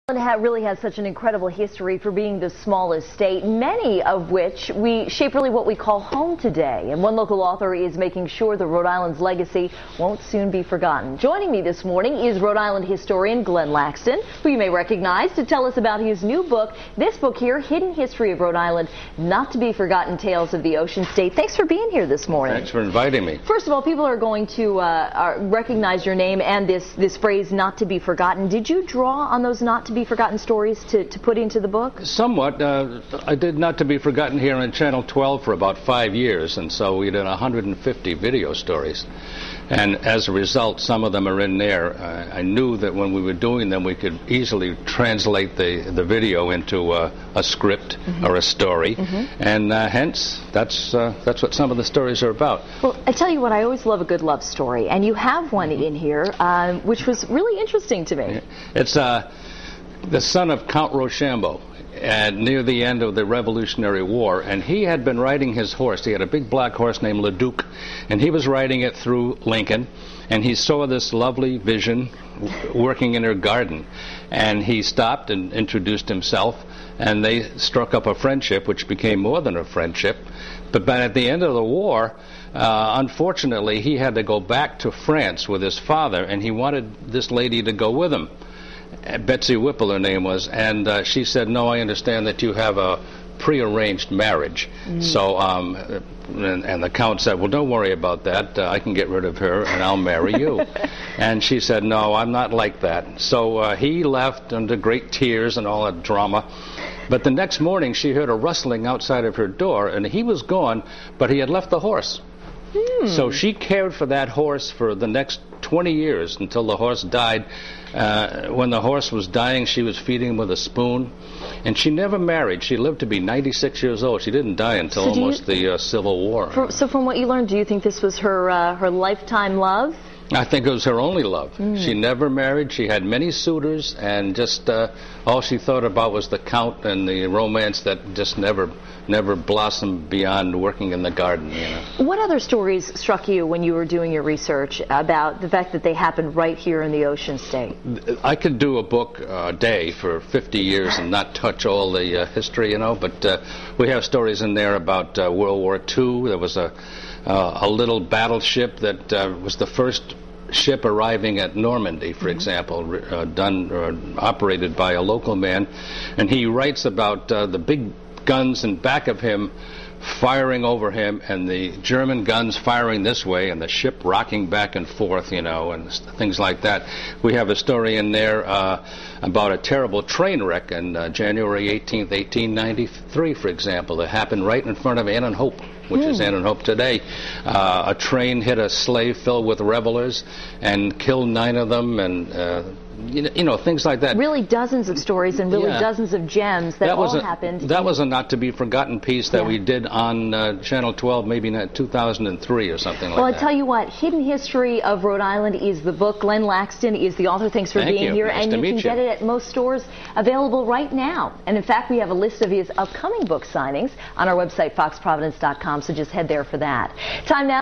Really has such an incredible history for being the smallest state, many of which we shape really what we call home today. And one local author is making sure that Rhode Island's legacy won't soon be forgotten. Joining me this morning is Rhode Island historian Glenn Laxton, who you may recognize, to tell us about his new book. This book here, Hidden History of Rhode Island, Not to be Forgotten Tales of the Ocean State. Thanks for being here this morning. Thanks for inviting me. First of all, people are going to recognize your name and this phrase, not to be forgotten. Did you draw on those not to be forgotten stories to put into the book? Somewhat. I did Not to be Forgotten here on Channel 12 for about 5 years, and so we did 150 video stories. And as a result, some of them are in there. I knew that when we were doing them, we could easily translate the video into a script or a story, and hence, that's what some of the stories are about. Well, I tell you what, I always love a good love story, and you have one in here, which was really interesting to me. It's the Son of Count Rochambeau, near the end of the Revolutionary War, and he had been riding his horse. He had a big black horse named Leduc, and he was riding it through Lincoln, and he saw this lovely vision working in her garden, and he stopped and introduced himself, and they struck up a friendship, which became more than a friendship. But at the end of the war, unfortunately, he had to go back to France with his father, and he wanted this lady to go with him. Betsy Whipple, her name was, and she said, "No, I understand that you have a prearranged marriage." So, and the Count said, "Well, don't worry about that. I can get rid of her, and I'll marry you." And she said, "No, I'm not like that." So he left under great tears and all that drama. But the next morning, she heard a rustling outside of her door, and he was gone, but he had left the horse. So she cared for that horse for the next 20 years until the horse died. When the horse was dying, she was feeding him with a spoon. And she never married. She lived to be 96 years old. She didn't die until almost the Civil War. So from what you learned, do you think this was her lifetime love? I think it was her only love. She never married. She had many suitors, and just all she thought about was the Count and the romance that just never blossomed beyond working in the garden. You know. What other stories struck you when you were doing your research about the fact that they happened right here in the Ocean State? I could do a book a day for 50 years and not touch all the history, you know, but we have stories in there about World War II. There was a little battleship that was the first ship arriving at Normandy, for example, operated by a local man, and he writes about the big guns in back of him firing over him, and the German guns firing this way, and the ship rocking back and forth, you know, and things like that. We have a story in there about a terrible train wreck on January 18th, 1893, for example, that happened right in front of Ann and Hope, which is Ann and Hope today. A train hit a sleigh filled with revelers and killed 9 of them, and you know, things like that. Really dozens of stories and really dozens of gems that all happened. That was a not-to-be-forgotten piece that we did on Channel 12, maybe in 2003 or something like that. Well, I tell you what, Hidden History of Rhode Island is the book. Glenn Laxton is the author. Thanks for being here. Nice and to meet you can get it at most stores available right now. And in fact, we have a list of his upcoming book signings on our website, foxprovidence.com, so just head there for that. Time now.